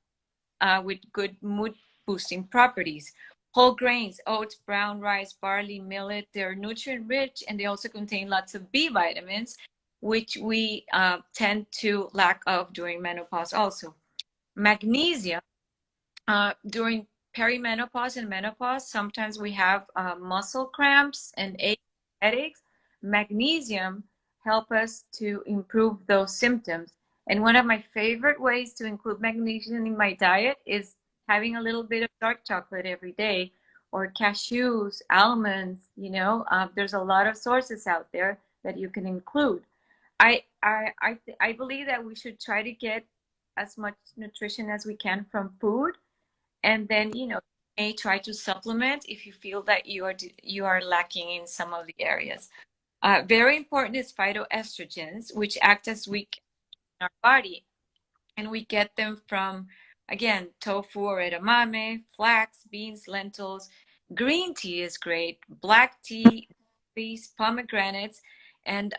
with good mood boosting properties. Whole grains, oats, brown rice, barley, millet, they're nutrient rich, and they also contain lots of B vitamins. which we tend to lack of during menopause also. Magnesium, during perimenopause and menopause, sometimes we have muscle cramps and headaches. Magnesium help us to improve those symptoms. And one of my favorite ways to include magnesium in my diet is having a little bit of dark chocolate every day, or cashews, almonds. You know, there's a lot of sources out there that you can include. I believe that we should try to get as much nutrition as we can from food, and then, you know, you may try to supplement if you feel that you are lacking in some of the areas. Very important is phytoestrogens, which act as weak in our body, and we get them from, again, tofu or edamame, flax, beans, lentils. Green tea is great, black tea, peas, pomegranates, and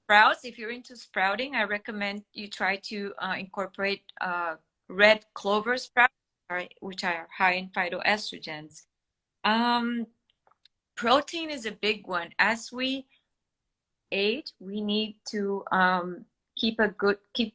sprouts. If you're into sprouting, I recommend you try to incorporate red clover sprouts, which are high in phytoestrogens. Protein is a big one. As we age, we need to keep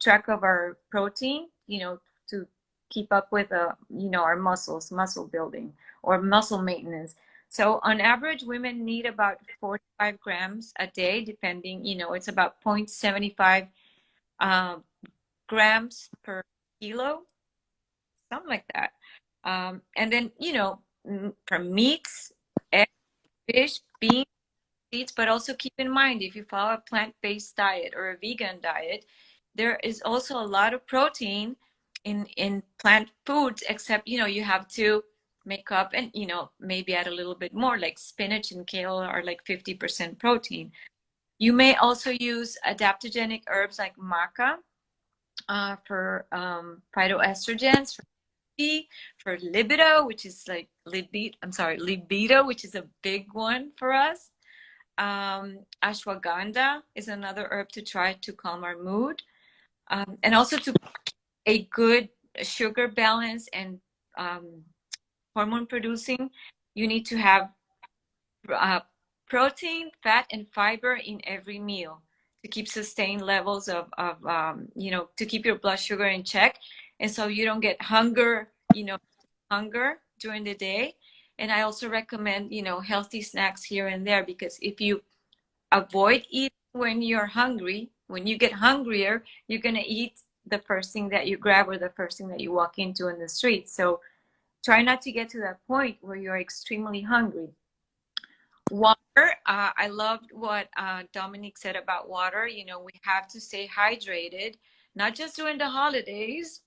track of our protein, you know, to keep up with you know, our muscle building or muscle maintenance. So on average, women need about 45 grams a day, depending, you know, it's about 0.75 grams per kilo, something like that. And then, you know, from meats, eggs, fish, beans, seeds, but also keep in mind, if you follow a plant-based diet or a vegan diet, there is also a lot of protein in plant foods, except, you know, you have to make up and, you know, maybe add a little bit more, like spinach and kale are like 50% protein. You may also use adaptogenic herbs like maca for phytoestrogens, for libido, which is like libido, which is a big one for us. Ashwagandha is another herb to try to calm our mood, and also to a good sugar balance and hormone producing. You need to have protein, fat, and fiber in every meal to keep sustained levels of you know, to keep your blood sugar in check, and so you don't get hunger during the day. And I also recommend, you know, healthy snacks here and there, because if you avoid eating when you're hungry, when you get hungrier, you're going to eat the first thing that you grab or the first thing that you walk into in the street. So try not to get to that point where you're extremely hungry. Water, I loved what Dominique said about water. You know, we have to stay hydrated, not just during the holidays,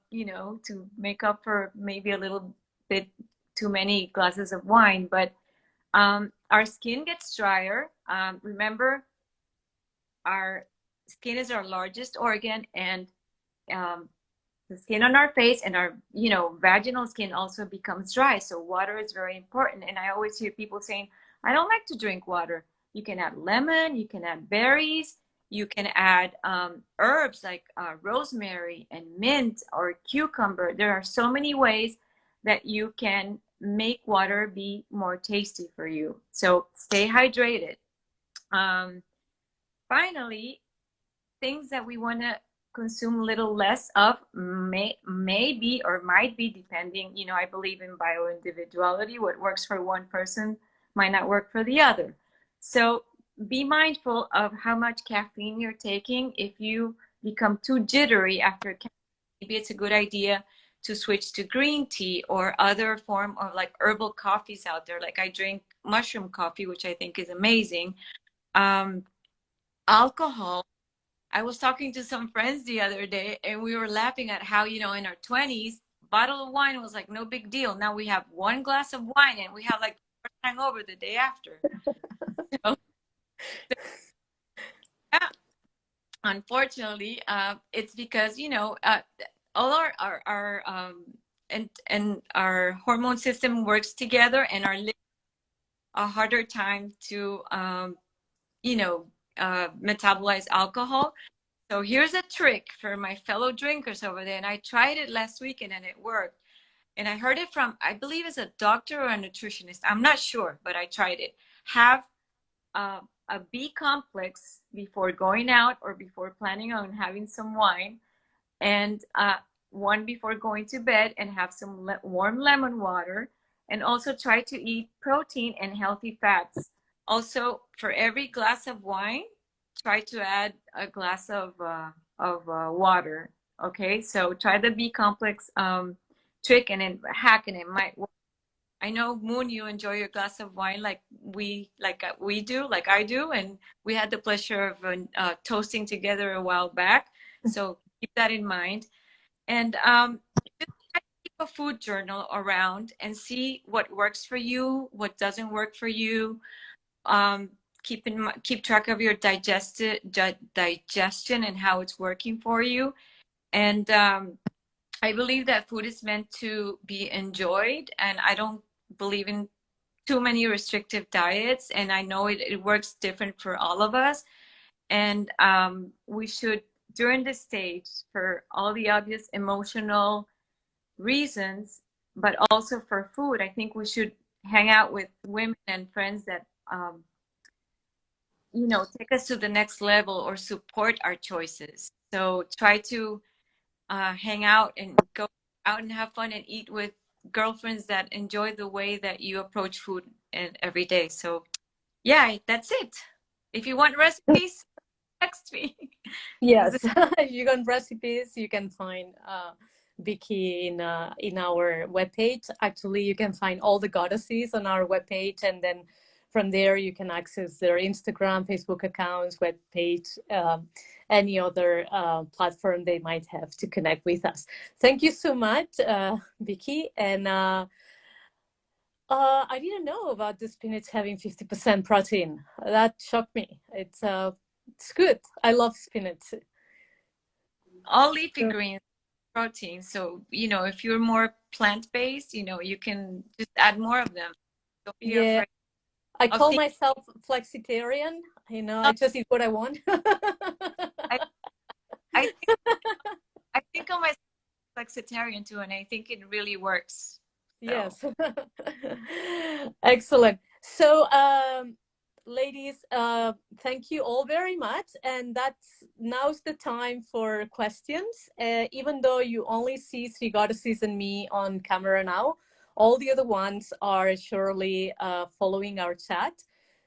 you know, to make up for maybe a little bit too many glasses of wine, but our skin gets drier. Remember, our skin is our largest organ, and the skin on our face and our, you know, vaginal skin also becomes dry. So water is very important. And I always hear people saying, I don't like to drink water. You can add lemon, you can add berries, you can add herbs like rosemary and mint or cucumber. There are so many ways that you can make water be more tasty for you. So stay hydrated. Finally, things that we want to consume a little less of may be or might be, depending, you know, I believe in bioindividuality. What works for one person might not work for the other. So be mindful of how much caffeine you're taking. If you become too jittery after caffeine, maybe it's a good idea to switch to green tea or other form of like herbal coffees out there. Like I drink mushroom coffee, which I think is amazing. Alcohol. I was talking to some friends the other day and we were laughing at how, you know, in our 20s, bottle of wine was like no big deal. Now we have one glass of wine and we have like hangover the day after. So, yeah, unfortunately, it's because, you know, all our and our hormone system works together, and our liver a harder time to you know, metabolize alcohol. So here's a trick for my fellow drinkers over there, and I tried it last weekend and it worked. And I heard it from, I believe it's a doctor or a nutritionist, I'm not sure, but I tried it. Have a a B complex before going out or before planning on having some wine, and one before going to bed, and have some warm lemon water, and also try to eat protein and healthy fats. Also, for every glass of wine, try to add a glass of water. Okay, so try the B complex trick and then hack, and it might work. I know, Moon, you enjoy your glass of wine like I do, and we had the pleasure of toasting together a while back. So keep that in mind, and just try to keep a food journal around and see what works for you, what doesn't work for you. Keep track of your digestion and how it's working for you, and I believe that food is meant to be enjoyed, and I don't believe in too many restrictive diets, and I know it works different for all of us, and we should, during this stage, for all the obvious emotional reasons, but also for food, I think we should hang out with women and friends that you know, take us to the next level or support our choices. So try to hang out and go out and have fun and eat with girlfriends that enjoy the way that you approach food every day. So yeah, that's it. If you want recipes, text me. Yes, if you want recipes, you can find Vicki in our webpage. Actually, you can find all the goddesses on our webpage, and then from there you can access their Instagram, Facebook accounts, webpage, any other platform they might have to connect with us. Thank you so much, Vicki. And I didn't know about the spinach having 50% protein. That shocked me. It's good. I love spinach. All leafy greens, protein. So, you know, if you're more plant-based, you know, you can just add more of them. Don't be afraid. I call myself flexitarian. You know, I just eat what I want. I think of myself flexitarian too, and I think it really works. So. Yes. Excellent. So, ladies, thank you all very much. And now's the time for questions. Even though you only see three goddesses and me on camera now, all the other ones are surely following our chat.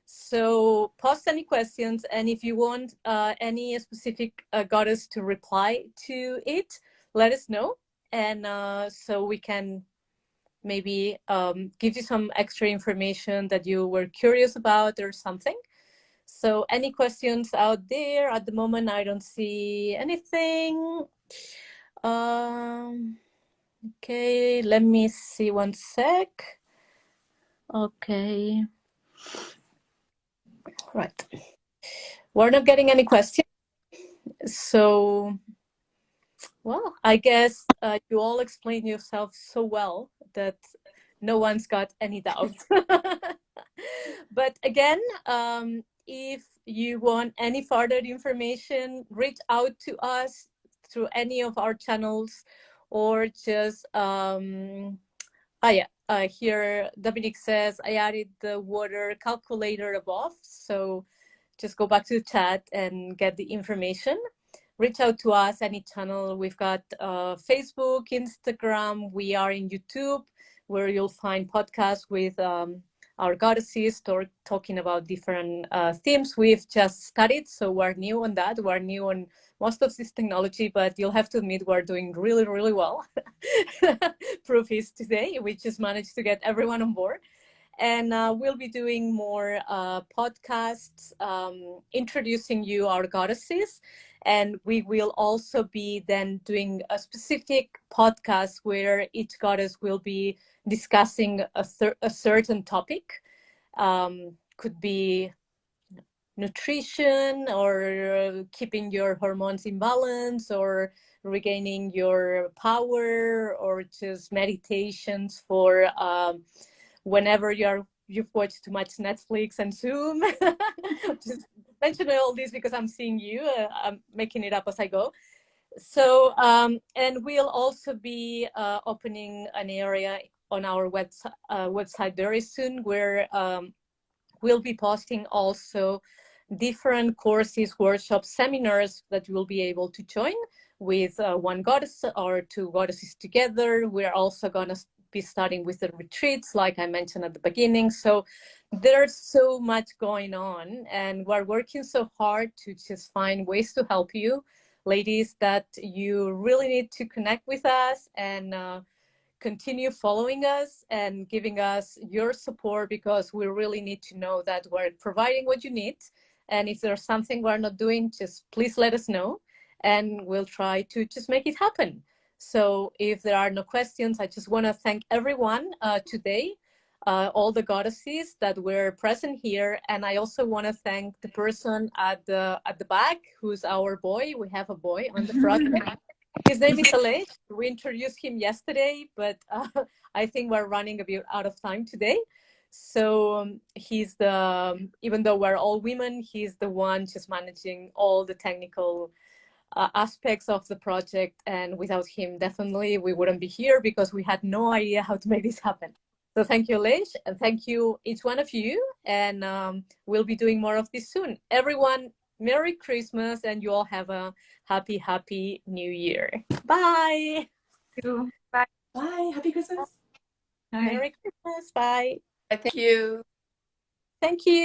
So post any questions, and if you want any specific goddess to reply to it, let us know. And so we can maybe give you some extra information that you were curious about or something. So any questions out there? At the moment, I don't see anything. Okay, let me see one sec. Okay. Right. We're not getting any questions. So, well, I guess you all explained yourself so well that no one's got any doubt. But again, if you want any further information, reach out to us through any of our channels, or just here Dominique says I added the water calculator above, so just go back to the chat and get the information. Reach out to us, any channel. We've got Facebook, Instagram. We are in YouTube, where you'll find podcasts with our goddesses talking about different themes we've just studied. So we're new on that. We're new on most of this technology, but you'll have to admit we're doing really, really well. Proof is today, we just managed to get everyone on board. And we'll be doing more podcasts introducing you our goddesses. And we will also be then doing a specific podcast where each goddess will be discussing a certain topic. Could be nutrition, or keeping your hormones in balance, or regaining your power, or just meditations for whenever you've watched too much Netflix and Zoom. Just mentioning all this because I'm seeing you. I'm making it up as I go. So, and we'll also be opening an area on our website very soon, where we'll be posting also different courses, workshops, seminars that you will be able to join with one goddess or two goddesses together. We're also going to be starting with the retreats, like I mentioned at the beginning. So there's so much going on, and we're working so hard to just find ways to help you, ladies, that you really need to connect with us and continue following us and giving us your support, because we really need to know that we're providing what you need. And if there's something we're not doing, just please let us know and we'll try to just make it happen. So if there are no questions, I just want to thank everyone today, all the goddesses that were present here. And I also want to thank the person at the back, who's our boy. We have a boy on the project. His name is 𝗟𝗶𝘃𝗃. We introduced him yesterday, but I think we're running a bit out of time today. So he's the, even though we're all women, he's the one just managing all the technical aspects of the project. And without him, definitely we wouldn't be here, because we had no idea how to make this happen. So thank you, 𝗟𝗏, and thank you, each one of you. And we'll be doing more of this soon. Everyone, Merry Christmas, and you all have a happy, happy New Year. Bye. Bye. Bye. Happy Christmas. Merry Christmas. Bye. Thank you. Thank you.